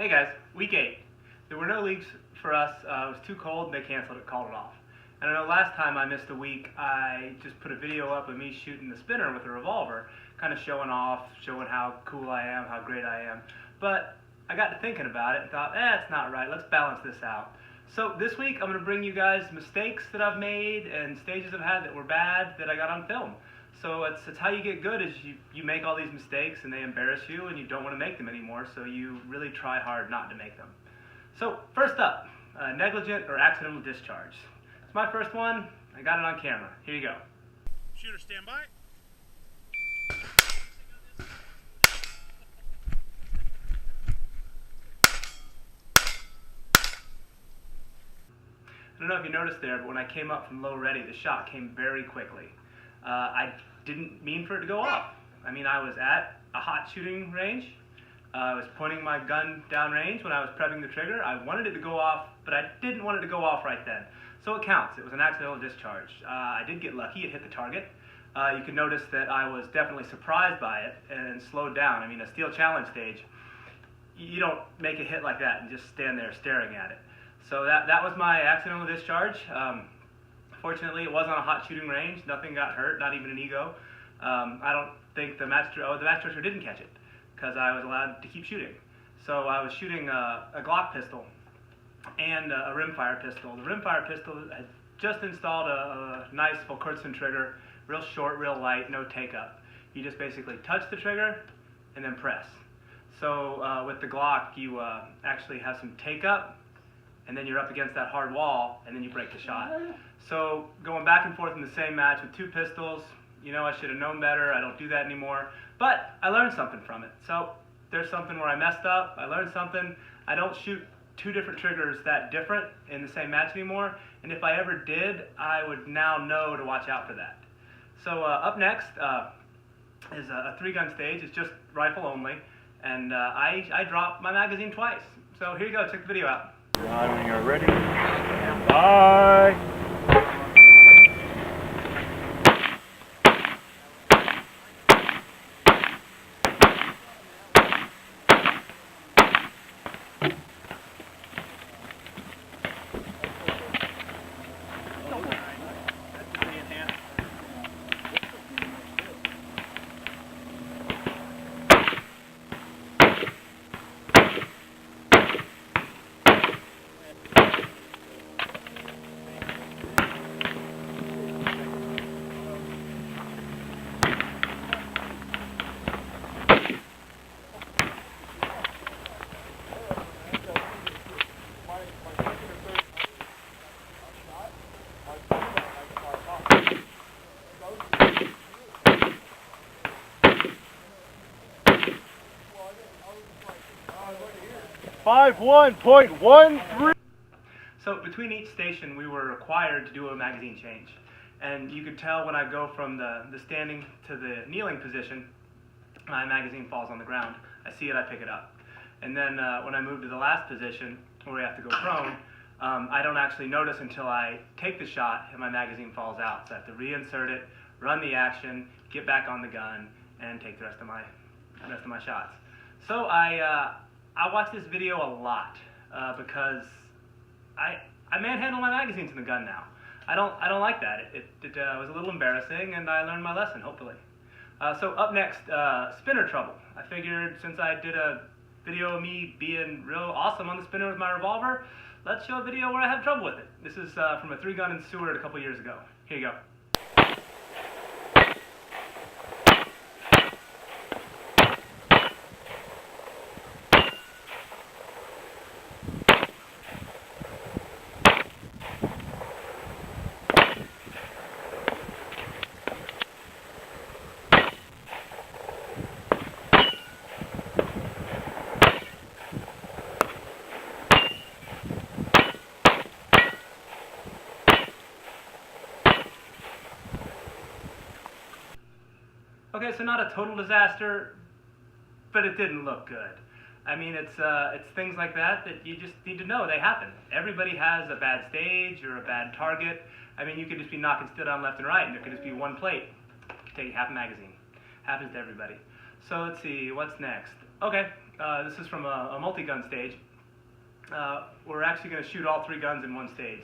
Hey guys, week 8. There were no leagues for us. It was too cold and they canceled it, called it off. And I know last time I missed a week, I just put a video up of me shooting the spinner with a revolver, kind of showing off, showing how cool I am, how great I am. But I got to thinking about it and thought, it's not right, let's balance this out. So this week I'm going to bring you guys mistakes that I've made and stages I've had that were bad that I got on film. So it's how you get good is you make all these mistakes and they embarrass you and you don't want to make them anymore, so you really try hard not to make them. So first up, negligent or accidental discharge. It's my first one. I got it on camera. Here you go. Shooter, stand by. I don't know if you noticed there, but when I came up from low ready, the shot came very quickly. I didn't mean for it to go off. I mean, I was at a hot shooting range. I was pointing my gun down range when I was prepping the trigger. I wanted it to go off, but I didn't want it to go off right then. So it counts. It was an accidental discharge. I did get lucky. It hit the target. You can notice that I was definitely surprised by it and slowed down. I mean, a steel challenge stage, you don't make a hit like that and just stand there staring at it. So that was my accidental discharge. Fortunately, it was on a hot shooting range. Nothing got hurt, not even an ego. I don't think the match director didn't catch it because I was allowed to keep shooting. So I was shooting a Glock pistol and a rimfire pistol. The rimfire pistol had just installed a nice Volkertsen trigger, real short, real light, no take-up. You just basically touch the trigger and then press. So with the Glock, you actually have some take-up, and then you're up against that hard wall, and then you break the shot. So going back and forth in the same match with two pistols, you know, I should have known better. I don't do that anymore. But I learned something from it. So there's something where I messed up. I learned something. I don't shoot two different triggers that different in the same match anymore. And if I ever did, I would now know to watch out for that. So up next is a 3-gun stage. It's just rifle only. And I dropped my magazine twice. So here you go. Check the video out. When you're ready, stand by. 51.13. So between each station, we were required to do a magazine change. And you could tell when I go from the standing to the kneeling position, my magazine falls on the ground. I see it, I pick it up. And then when I move to the last position, where we have to go prone, I don't actually notice until I take the shot and my magazine falls out. So I have to reinsert it, run the action, get back on the gun, and take the rest of my shots. So I watch this video a lot because I manhandle my magazines in the gun now. I don't like that. It was a little embarrassing, and I learned my lesson, hopefully. So up next, spinner trouble. I figured since I did a video of me being real awesome on the spinner with my revolver, let's show a video where I have trouble with it. This is from a 3-gun in Seward a couple years ago. Here you go. 'Okay, so not a total disaster, but it didn't look good. I mean, it's things like that you just need to know they happen. Everybody has a bad stage or a bad target. I mean, you could just be knocking steel down left and right, and there could just be one plate. It could take half a magazine. Happens to everybody. So let's see, what's next? Okay, this is from a multi-gun stage. We're actually going to shoot all 3 guns in one stage,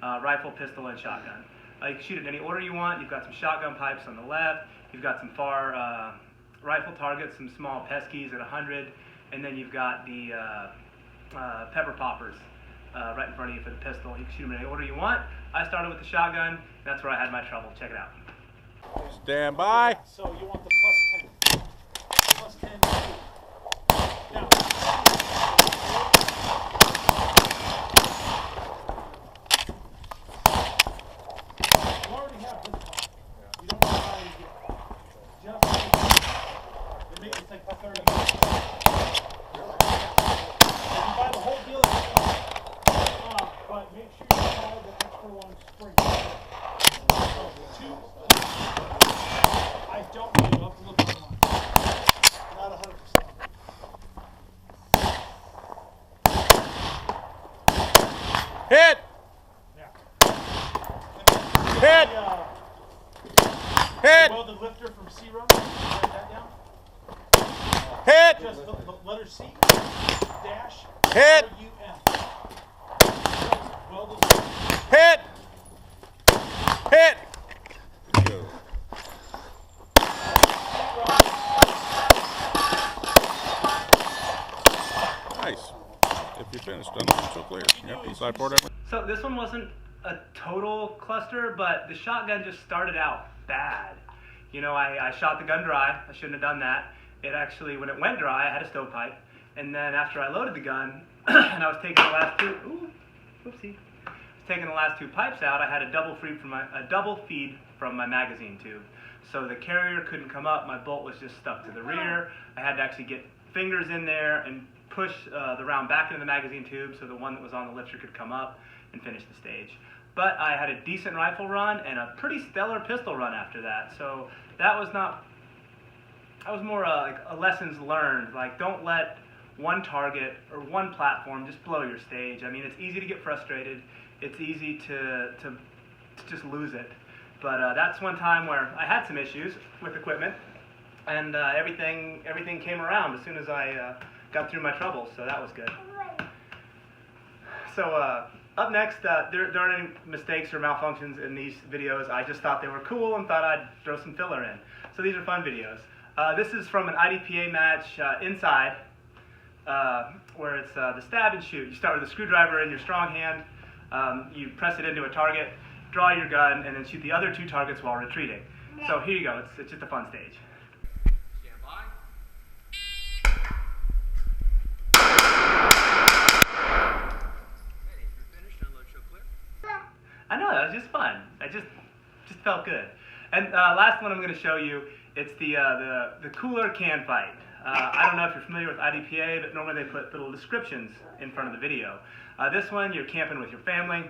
rifle, pistol, and shotgun. You can shoot it in any order you want. You've got some shotgun pipes on the left, you've got some far rifle targets, some small peskies at 100, and then you've got the pepper poppers right in front of you for the pistol. You can shoot them in any order you want. I started with the shotgun. That's where I had my trouble. Check it out. Stand by. So you want the +10. +10. Now. You already have this one. You don't know how you get it. Just it makes it take 30 minutes. You buy the whole deal, but make sure you buy the extra long spring. I don't know. You'll have to look at one. Not 100%. Hit! Yeah. Hit! Hit! Well, the lifter from C-Run. Write that down. Hit! Just the letter C dash Hit! R-U-N. Hit! Hit! Nice. If you're finished, done, so clear. Yep, inside port everything. So this one wasn't a total cluster, but the shotgun just started out bad. You know, I shot the gun dry. I shouldn't have done that. It actually, when it went dry, I had a stovepipe. And then after I loaded the gun, and I was taking the last two pipes out, I had a double feed from my magazine tube. So the carrier couldn't come up. My bolt was just stuck to the rear. I had to actually get fingers in there and push the round back into the magazine tube so the one that was on the lifter could come up and finish the stage. But I had a decent rifle run and a pretty stellar pistol run after that. So that was more like a lessons learned. Like, don't let one target or one platform just blow your stage. I mean, it's easy to get frustrated. It's easy to just lose it. But that's one time where I had some issues with equipment, and everything came around as soon as I got through my troubles. So that was good. So up next, there aren't any mistakes or malfunctions in these videos. I just thought they were cool and thought I'd throw some filler in. So these are fun videos. This is from an IDPA match inside, where it's the stab and shoot. You start with a screwdriver in your strong hand, you press it into a target, draw your gun, and then shoot the other 2 targets while retreating. So here you go. It's just a fun stage. Stand by. Hey, if you're finished, unload, show clear. I know, that was just fun. I just felt good. And last one I'm going to show you, it's the cooler can fight. I don't know if you're familiar with IDPA, but normally they put little descriptions in front of the video. This one, you're camping with your family.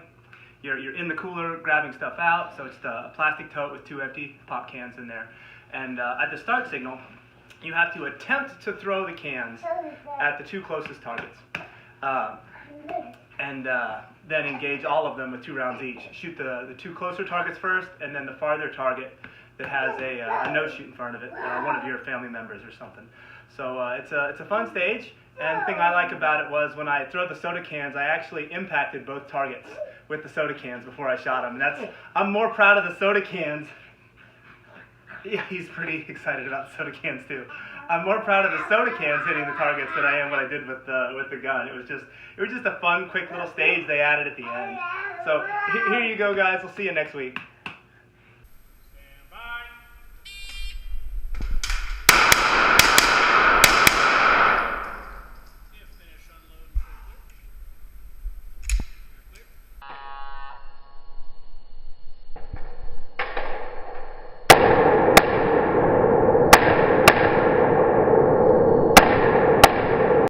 You're in the cooler grabbing stuff out, so it's a plastic tote with 2 empty pop cans in there. And at the start signal, you have to attempt to throw the cans at the 2 closest targets. Then engage all of them with 2 rounds each. Shoot the 2 closer targets first, and then the farther target that has a no shoot in front of it, one of your family members or something. So it's a fun stage, and the thing I like about it was when I throw the soda cans, I actually impacted both targets with the soda cans before I shot them. And I'm more proud of the soda cans. Yeah, he's pretty excited about the soda cans too. I'm more proud of the soda cans hitting the targets than I am what I did with the gun. It was just a fun, quick little stage they added at the end. So here you go, guys. We'll see you next week.